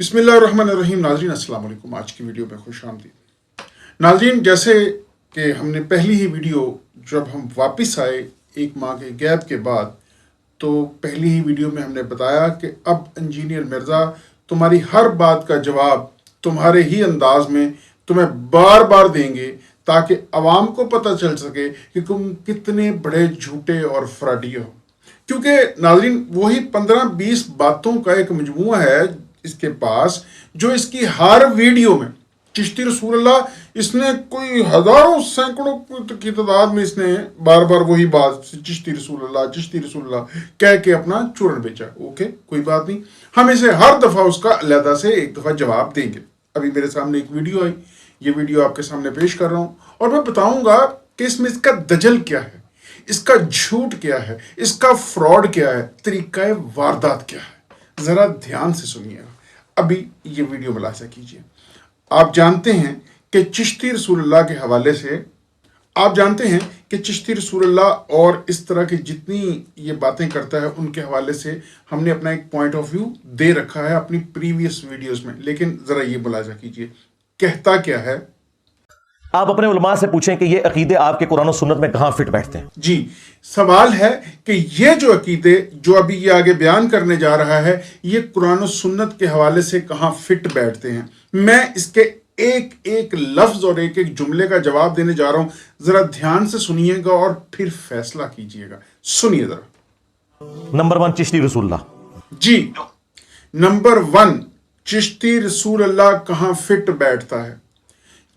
बिस्मिल्लाहिर्रहमानिर्रहीम। नाज़रीन अस्सलाम वालेकुम। आज की वीडियो में खुश आमदीद। नाज़रीन, जैसे कि हमने पहली ही वीडियो जब हम वापस आए एक माह के गैप के बाद, तो पहली ही वीडियो में हमने बताया कि अब इंजीनियर मिर्ज़ा तुम्हारी हर बात का जवाब तुम्हारे ही अंदाज में तुम्हें बार बार देंगे, ताकि आवाम को पता चल सके कि तुम कितने बड़े झूठे और फ्रॉडी हो। क्योंकि नाज़रीन, वही 15-20 बातों का एक मजमूआ है इसके पास, जो इसकी हर वीडियो में चिश्ती रसूलुल्लाह, इसने कोई हजारों सैकड़ों की तादाद में इसने बार बार वही बात चिश्ती रसूलुल्लाह कह के अपना चूरन बेचा। ओके, कोई बात नहीं, हम इसे हर दफा उसका अलहदा से एक दफा जवाब देंगे। अभी मेरे सामने एक वीडियो आई, ये वीडियो आपके सामने पेश कर रहा हूं और मैं बताऊंगा कि इसमें इसका दजल क्या है, इसका झूठ क्या है, इसका फ्रॉड क्या है, तरीका वारदात क्या है। जरा ध्यान से सुनिएगा, अभी ये वीडियो मुलाहिजा कीजिए। आप जानते हैं कि चिश्ती रसूलुल्लाह के हवाले से, आप जानते हैं कि चिश्ती रसूलुल्लाह और इस तरह की जितनी ये बातें करता है उनके हवाले से हमने अपना एक पॉइंट ऑफ व्यू दे रखा है अपनी प्रीवियस वीडियोस में, लेकिन जरा ये मुलाहिजा कीजिए कहता क्या है। आप अपने उलमा से पूछें कि ये अकीदे आपके कुरान और सुन्नत में कहां फिट बैठते हैं। जी, सवाल है कि ये जो अकीदे जो अभी ये आगे बयान करने जा रहा है, ये कुरान और सुन्नत के हवाले से कहां फिट बैठते हैं। मैं इसके एक एक लफ्ज और एक एक जुमले का जवाब देने जा रहा हूं, जरा ध्यान से सुनिएगा और फिर फैसला कीजिएगा। सुनिए जरा। नंबर 1, चिश्ती रसूलुल्लाह। जी, नंबर 1, चिश्ती रसूलुल्लाह कहां फिट बैठता है।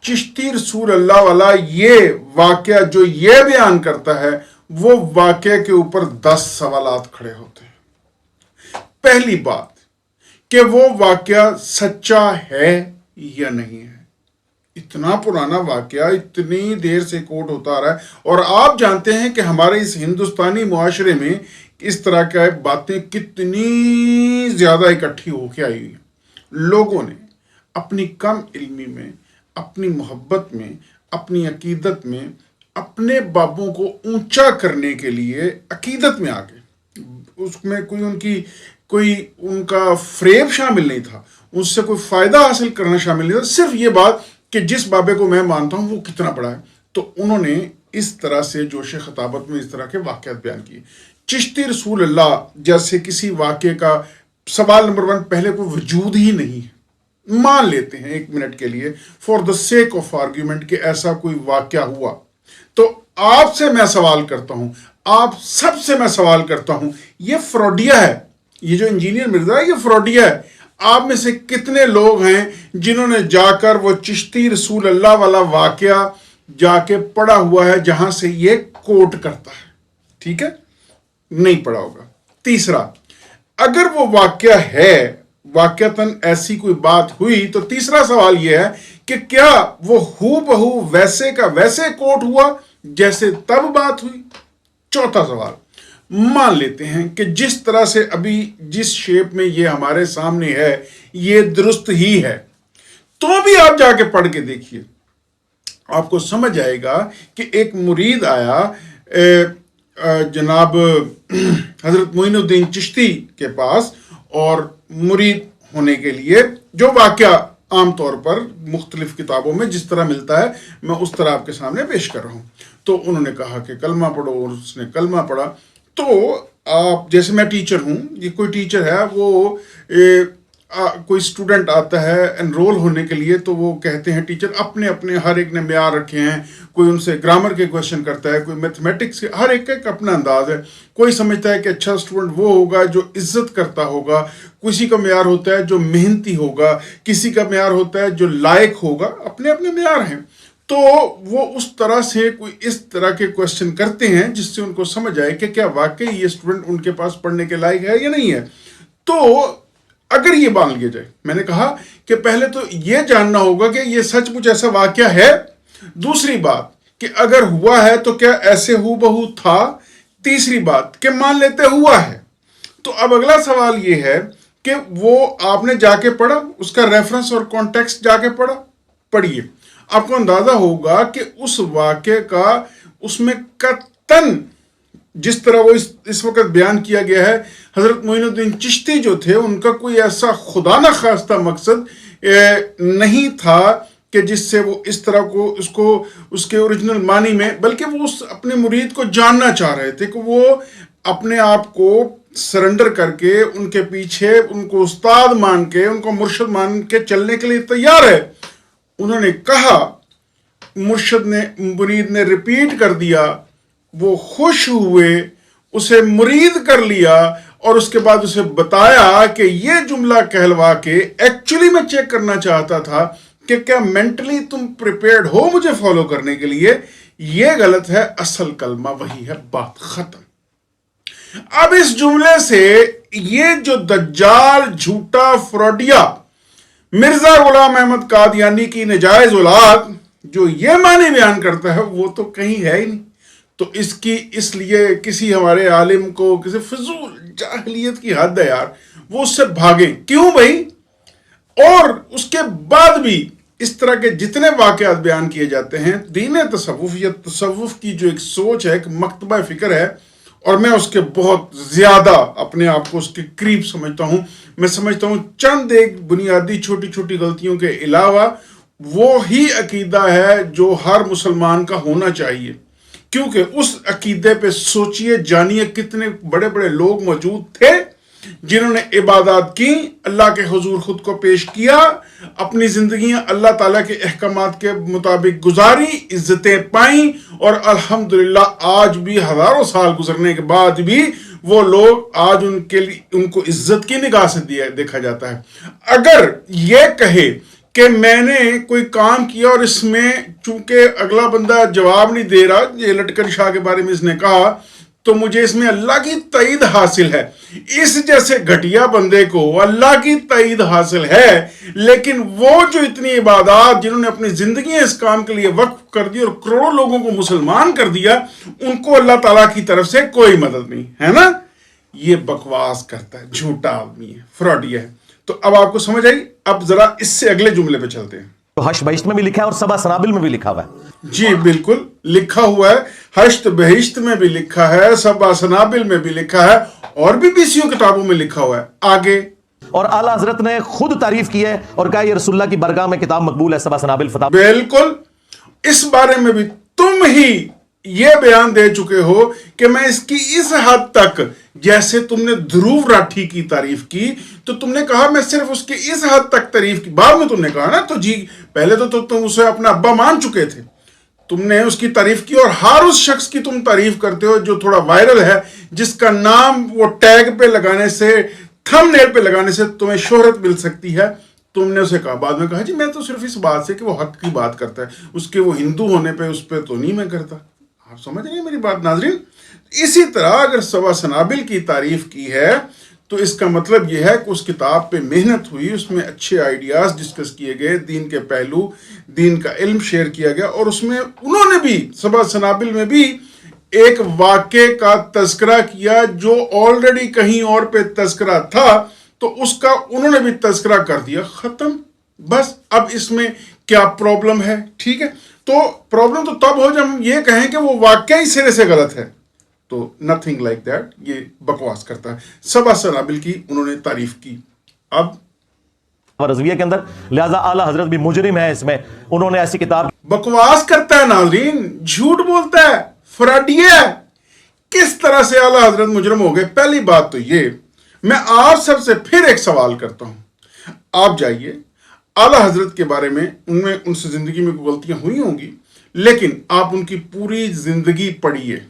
चिश्ती रसूलुल्लाह वाला ये वाकया जो ये बयान करता है, वो वाकया के ऊपर 10 सवालात खड़े होते हैं। पहली बात कि वो वाकया सच्चा है या नहीं है। इतना पुराना वाकया इतनी देर से कोट होता आ रहा है, और आप जानते हैं कि हमारे इस हिंदुस्तानी मुआशरे में इस तरह की बातें कितनी ज्यादा इकट्ठी होकर आई हुई हैं। लोगों ने अपनी कम इल्मी में, अपनी मोहब्बत में, अपनी अकीदत में, अपने बाबों को ऊंचा करने के लिए अकीदत में आके, उसमें कोई उनका फ्रेब शामिल नहीं था, उससे कोई फायदा हासिल करना शामिल नहीं था, सिर्फ ये बात कि जिस बाबे को मैं मानता हूं वो कितना बड़ा है। तो उन्होंने इस तरह से जोश खताबत में इस तरह के वाक़यात बयान किए। चिश्ती रसूलुल्लाह जैसे किसी वाक़े का सवाल नंबर 1 पहले कोई वजूद ही नहीं है। मान लेते हैं 1 मिनट के लिए, for the sake of argument, कि ऐसा कोई वाकया हुआ, तो आपसे मैं सवाल करता हूं, आप सबसे मैं सवाल करता हूं, ये फ्रॉडिया है। ये जो इंजीनियर मिर्जा है, ये फ्रॉडिया है। आप में से कितने लोग हैं जिन्होंने जाकर वो चिश्ती रसूलुल्लाह वाला वाकया जाके पढ़ा हुआ है जहां से ये कोट करता है? ठीक है, नहीं पढ़ा होगा। तीसरा, अगर वो वाकया है, वाकयातन ऐसी कोई बात हुई, तो तीसरा सवाल यह है कि क्या वो हूबहू वैसे का वैसे कोट हुआ जैसे तब बात हुई। चौथा सवाल, मान लेते हैं कि जिस तरह से अभी जिस शेप में ये हमारे सामने है ये दुरुस्त ही है, तो भी आप जाके पढ़ के देखिए, आपको समझ आएगा कि एक मुरीद आया जनाब हजरत मोइनुद्दीन चिश्ती के पास, और मुरीद होने के लिए जो वाकया आमतौर पर मुख्तलिफ किताबों में जिस तरह मिलता है, मैं उस तरह आपके सामने पेश कर रहा हूं। तो उन्होंने कहा कि कलमा पढ़ो, और उसने कलमा पढ़ा। तो आप, जैसे मैं टीचर हूं, ये कोई टीचर है, वो कोई स्टूडेंट आता है एनरोल होने के लिए, तो वो कहते हैं टीचर अपने अपने हर एक ने म्यार रखे हैं, कोई उनसे ग्रामर के क्वेश्चन करता है, कोई मैथमेटिक्स के, हर एक का अपना अंदाज है। कोई समझता है कि अच्छा स्टूडेंट वो होगा जो इज्जत करता होगा, किसी का म्यार होता है जो मेहनती होगा, किसी का म्यार होता है जो लायक होगा, अपने अपने म्यार हैं। तो वो उस तरह से कोई इस तरह के क्वेश्चन करते हैं जिससे उनको समझ आए कि क्या वाकई ये स्टूडेंट उनके पास पढ़ने के लायक है या नहीं है। तो अगर ये मान लिया जाए, मैंने कहा कि पहले तो ये जानना होगा कि ये सचमुच ऐसा वाकया है। दूसरी बात कि अगर हुआ है तो क्या ऐसे हूबहू था। तीसरी बात कि मान लेते हुआ है, तो अब अगला सवाल ये है कि वो आपने जाके पढ़ा, उसका रेफरेंस और कॉन्टेक्स्ट जाके पढ़ा। पढ़िए, आपको अंदाजा होगा कि उस वाकये का उसमें कतन जिस तरह वो इस वक्त बयान किया गया है, हजरत मोइनुद्दीन चिश्ती जो थे उनका कोई ऐसा खुदा न खास्ता मकसद नहीं था कि जिससे वो इस तरह को उसको उसके ओरिजिनल मानी में, बल्कि वो उस अपने मुरीद को जानना चाह रहे थे कि वो अपने आप को सरेंडर करके उनके पीछे उनको उस्ताद मान के उनको मुर्शिद मान के चलने के लिए तैयार है। उन्होंने कहा, मुरीद ने रिपीट कर दिया, वो खुश हुए, उसे मुरीद कर लिया और उसके बाद उसे बताया कि ये जुमला कहलवा के एक्चुअली मैं चेक करना चाहता था कि क्या मेंटली तुम प्रिपेयर्ड हो मुझे फॉलो करने के लिए। ये गलत है, असल कलमा वही है, बात खत्म। अब इस जुमले से ये जो दज्जाल झूठा फ्रॉडिया मिर्जा गुलाम अहमद कादियानी की नजायज औलाद जो ये मानी बयान करता है वो तो कहीं है ही नहीं। तो इसकी इसलिए किसी हमारे आलिम को किसी फजूल जाहिलियत की हद है यार, वो उससे भागे क्यों भाई। और उसके बाद भी इस तरह के जितने वाकयात बयान किए जाते हैं, दीन तसव्वुफ या तसव्वुफ की जो एक सोच है, एक मकतबा फिक्र है, और मैं उसके बहुत ज्यादा अपने आप को उसके करीब समझता हूं। मैं समझता हूं चंद एक बुनियादी छोटी छोटी गलतियों के अलावा वो ही अकीदा है जो हर मुसलमान का होना चाहिए, क्योंकि उस अकीदे पे सोचिए जानिए कितने बड़े बड़े लोग मौजूद थे जिन्होंने इबादत की, अल्लाह के हुजूर खुद को पेश किया, अपनी जिंदगियां अल्लाह ताला के अहकामात के मुताबिक गुजारी, इज्जतें पाई, और अल्हम्दुलिल्लाह आज भी हजारों साल गुजरने के बाद भी वो लोग आज उनके लिए उनको इज्जत की निगाह से देखा जाता है। अगर ये कहे कि मैंने कोई काम किया और इसमें चूंकि अगला बंदा जवाब नहीं दे रहा, ये लटकर शाह के बारे में इसने कहा, तो मुझे इसमें अल्लाह की तईद हासिल है। इस जैसे घटिया बंदे को अल्लाह की तईद हासिल है, लेकिन वो जो इतनी इबादत जिन्होंने अपनी जिंदगी इस काम के लिए वक्फ कर दी और करोड़ों लोगों को मुसलमान कर दिया, उनको अल्लाह ताला की तरफ से कोई मदद नहीं है ना। ये बकवास करता है, झूठा आदमी है, फ्रॉडिया है। तो अब आपको समझ आई। अब जरा इससे अगले जुमले पे चलते हैं। तो हश्र बहिश्त में भी लिखा है और सबा सनाबिल में भी लिखा हुआ है। जी बिल्कुल लिखा हुआ है, हश्र बहिश्त में भी लिखा है, सबा सनाबिल में भी लिखा है, और भी 20 किताबों में लिखा हुआ है। आगे, और आला हजरत ने खुद तारीफ की है और कहा ये रसूलुल्लाह की बरगाह में किताब मकबूल है, सबा सनाबिल फता। बिल्कुल, इस बारे में भी तुम ही ये बयान दे चुके हो कि मैं इसकी इस हद तक, जैसे तुमने ध्रुव राठी की तारीफ की तो तुमने कहा मैं सिर्फ उसकी इस हद तक तारीफ की, बाद में तुमने कहा ना, तो जी पहले तो तुम उसे अपना अब्बा मान चुके थे, तुमने उसकी तारीफ की, और हर उस शख्स की तुम तारीफ करते हो जो थोड़ा वायरल है, जिसका नाम वो टैग पे लगाने से, थंबनेल पे लगाने से तुम्हें शोहरत मिल सकती है। तुमने उसे कहा, बाद में कहा जी मैं तो सिर्फ इस बात से कि वो हक की बात करता है, उसके वो हिंदू होने पे उस पर तो नहीं मैं करता। आप समझ रहे हैं मेरी बात नाजरीन। इसी तरह अगर सबा सनाबिल की तारीफ की है तो इसका मतलब यह है कि उस किताब पे मेहनत हुई, उसमें अच्छे आइडियाज डिस्कस किए गए, दीन के पहलू, दीन का इल्म शेयर किया गया, और उसमें उन्होंने भी सबा सनाबिल में भी एक वाक़े का तज़किरा किया जो ऑलरेडी कहीं और पे तज़किरा था, तो उसका उन्होंने भी तज़किरा कर दिया, खत्म। बस अब इसमें क्या प्रॉब्लम है? ठीक है, तो प्रॉब्लम तो तब हो जब हम ये कहें कि वो वाकई सिरे से गलत है, तो नथिंग लाइक दैट, ये बकवास करता है। सबा सनाबिल की उन्होंने तारीफ की। अब रज़विया के अंदर, लिहाजा आला हजरत भी मुजरिम है इसमें, उन्होंने ऐसी किताब। बकवास करता है नाज़रीन, झूठ बोलता है, फ्रॉडिया है। किस तरह से आला हजरत मुजरिम हो गए? पहली बात तो ये, मैं आप सबसे फिर एक सवाल करता हूं, आप जाइए आला हजरत के बारे में, उनमें उनसे जिंदगी में गलतियां हुई होंगी, लेकिन आप उनकी पूरी जिंदगी पढ़िए,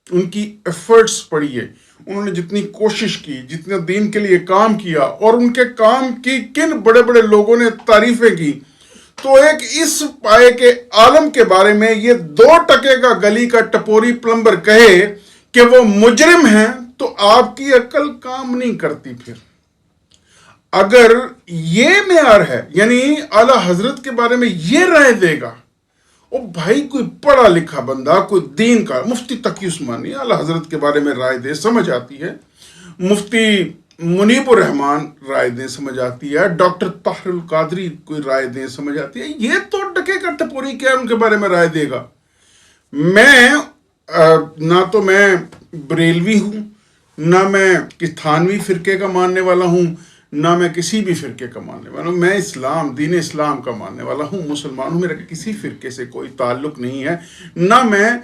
उनकी एफर्ट्स पढ़िए, उन्होंने जितनी कोशिश की, जितना दीन के लिए काम किया, और उनके काम की किन बड़े बड़े लोगों ने तारीफें की। तो एक इस पाए के आलम के बारे में ये 2 टके का गली का टपोरी प्लम्बर कहे कि वो मुजरिम है, तो आपकी अक्ल काम नहीं करती। फिर अगर ये मेयार है, यानी आला हजरत के बारे में ये राय देगा, ओ भाई कोई पढ़ा लिखा बंदा, कोई दीन का, मुफ्ती तकी उस्मानी आला हजरत के बारे में राय दे, समझ आती है। मुफ्ती मुनीबुर रहमान राय दें, समझ आती है। डॉक्टर ताहिरुल कादरी कोई राय दें, समझ आती है। ये तो टके का टपोरी क्या उनके बारे में राय देगा? मैं ना तो मैं बरेलवी हूँ, ना मैं किस थानवी फ़िरके का मानने वाला हूँ, ना मैं किसी भी फ़िरके का मानने वाला हूँ। मैं इस्लाम, दीन इस्लाम का मानने वाला हूँ, मुसलमान हूँ। मेरा किसी फ़िरके से कोई ताल्लुक़ नहीं है, ना मैं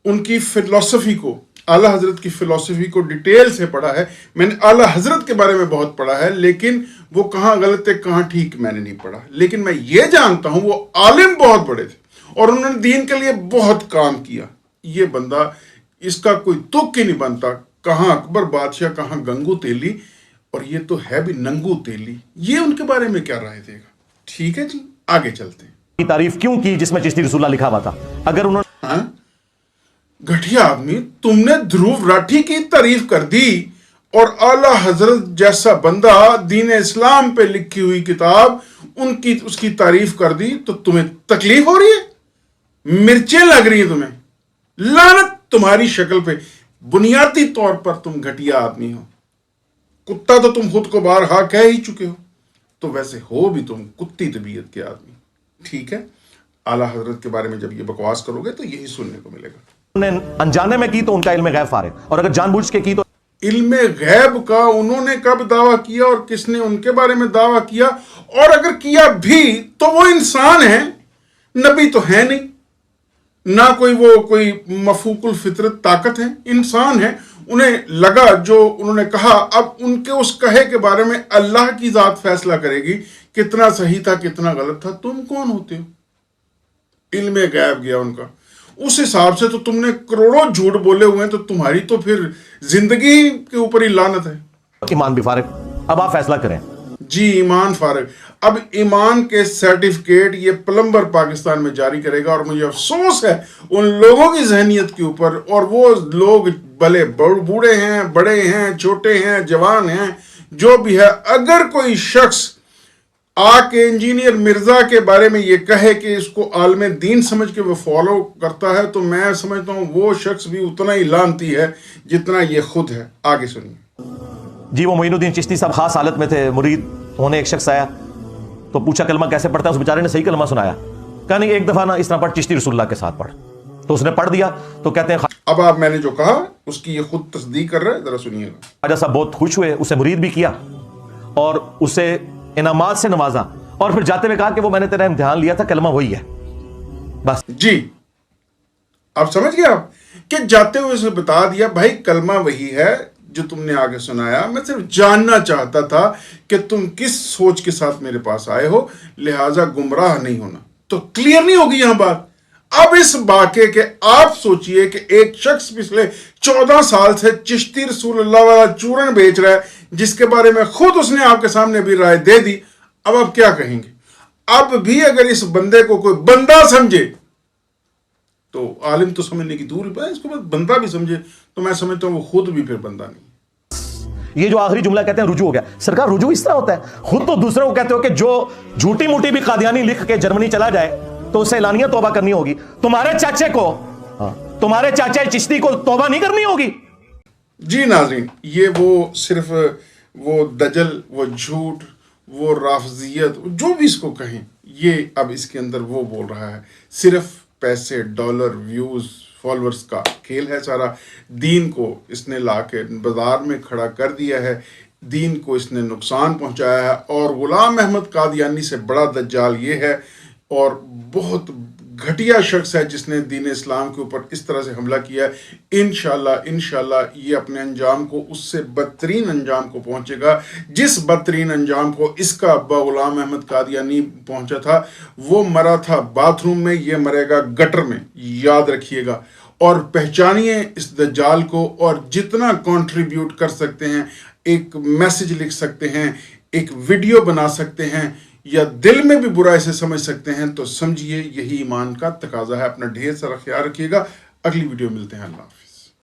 उनकी फ़िलॉसफ़ी को, आला हज़रत की फ़िलॉसफ़ी को डिटेल से पढ़ा है। मैंने आला हज़रत के बारे में बहुत पढ़ा है, लेकिन वो कहाँ गलत है कहाँ ठीक मैंने नहीं पढ़ा। लेकिन मैं ये जानता हूँ वो आलिम बहुत बड़े थे और उन्होंने दीन के लिए बहुत काम किया। ये बंदा, इसका कोई तुक ही नहीं बनता, कहाँ अकबर बादशाह, कहाँ गंगू तेली, और ये तो है भी नंगू तेली। ये उनके बारे में क्या राय देगा? ठीक है जी, आगे चलते हैं। की तारीफ क्यों की जिसमें चिश्ती रसूलुल्लाह लिखा हुआ था? अगर उन्होंने हाँ? घटिया आदमी, तुमने ध्रुव राठी की तारीफ कर दी और आला हजरत जैसा बंदा दीन इस्लाम पे लिखी हुई किताब उनकी उसकी तारीफ कर दी, तो तुम्हें तकलीफ हो रही है, मिर्चें लग रही है तुम्हें। लानत तुम्हारी शक्ल पे, बुनियादी तौर पर तुम घटिया आदमी हो। कुत्ता तो तुम खुद को बार हा कह ही चुके हो, तो वैसे हो भी तुम कुत्ती तबीयत के आदमी। ठीक है, आला हजरत के बारे में जब ये बकवास करोगे तो यही सुनने को मिलेगा। अनजाने में की तो उनका इल्म गैब फारिग, और अगर जानबूझ के की तो इल्म गैब का उन्होंने कब दावा किया और किसने उनके बारे में दावा किया? और अगर किया भी तो वो इंसान है, नबी तो है नहीं, ना कोई मफूकुल फितरत ताकत है, इंसान है। उन्हें लगा जो उन्होंने कहा, अब उनके उस कहे के बारे में अल्लाह की जात फैसला करेगी कितना सही था कितना गलत था। तुम कौन होते हो? इल्म गैब गया उनका। उस हिसाब से तो तुमने करोड़ों झूठ बोले हुए हैं, तो तुम्हारी तो फिर जिंदगी के ऊपर ही लानत है। ईमान भी फारिग। अब आप फैसला करें। जी, ईमान फारिग। अब ईमान के सर्टिफिकेट ये प्लम्बर पाकिस्तान में जारी करेगा, और मुझे अफसोस है उन लोगों की जहनियत के ऊपर। और वो लोग भले बूढ़े हैं, बड़े हैं, छोटे हैं, जवान हैं, जो भी है, अगर कोई शख्स आके इंजीनियर मिर्जा के बारे में ये कहे कि इसको आलम दीन समझ के वो फॉलो करता है, तो मैं समझता हूँ वो शख्स भी उतना ही लानती है जितना ये खुद है। आगे सुनिए जी। वो मोइनुद्दीन चिश्ती साहब खास हालत में थे, मुरीद होने एक शख्स आया तो पूछा कलमा कैसे पढ़ता है? उस बेचारे ने सही कलमा सुनाया, कहा नहीं एक दफा ना इस तरह पढ़, चिश्ती रसूलुल्लाह के साथ पढ़। तो उसने पढ़ दिया। तो कहते हैं अब आप मैंने जो कहा उसकी ये खुद तस्दीक कर रहे हैं, जरा सुनिएगा। ख्वाजा साहब बहुत खुश हुए, उसे मुरीद भी किया और उसे इनामात से नवाजा, और फिर जाते हुए कहा कि वो मैंने तेरा इम्तिहान लिया था, कलमा वही है बस। जी, आप समझ गए आप कि जाते हुए उसे बता दिया भाई कलमा वही है जो तुमने आगे सुनाया। मैं सिर्फ जानना चाहता था कि तुम किस सोच के साथ मेरे पास आए हो, लिहाजा गुमराह नहीं होना। तो क्लियर नहीं होगी यहां बात। अब इस वाक़े के आप सोचिए कि एक शख्स पिछले 14 साल से चिश्ती रसूलुल्लाह वाला चूरन बेच रहा है, जिसके बारे में खुद उसने आपके सामने भी राय दे दी। अब आप क्या कहेंगे? अब भी अगर इस बंदे को कोई बंदा समझे, तो आलिम तो समझने की दूर है, इसको बंदा भी समझे तो मैं समझता हूं वो खुद भी फिर बंदा नहीं। ये जो आखिरी जुमला कहते हैं रुजू हो गया। सरकार रुजू इस तरह होता है, खुद तो दूसरों को कहते हो कि जो झूठी मूठी भी कादियानी लिख के जर्मनी चला जाए तो उसे एलानिया तौबा करनी होगी। तुम्हारे चाचे को, तुम्हारे चाचा चिश्ती को तौबा नहीं करनी होगी? जी नाज़रीन, ये वो सिर्फ वो दजल, वो झूठ, वो राफजियत, जो भी इसको कहें, ये अब इसके अंदर वो बोल रहा है। सिर्फ पैसे, डॉलर, व्यूज़, फॉलोअर्स का खेल है सारा। दीन को इसने ला के बाजार में खड़ा कर दिया है, दीन को इसने नुकसान पहुंचाया है। और गुलाम अहमद कादियानी से बड़ा दज्जाल ये है, और बहुत घटिया शख्स है जिसने दीन इस्लाम के ऊपर इस तरह से हमला किया है। इंशाल्लाह ये अपने अंजाम को, उससे बदतरीन अंजाम को पहुंचेगा, जिस बदतरीन अंजाम को इसका अब्बा गुलाम अहमद कादियानी पहुंचा था। वो मरा था बाथरूम में, ये मरेगा गटर में, याद रखिएगा। और पहचानिए इस दज्जाल को, और जितना कंट्रीब्यूट कर सकते हैं, एक मैसेज लिख सकते हैं, एक वीडियो बना सकते हैं, या दिल में भी बुरा इसे समझ सकते हैं, तो समझिए यही ईमान का तकाजा है। अपना ढेर सारा ख्याल रखिएगा। अगली वीडियो मिलते हैं। अल्लाह हाफ़िज़।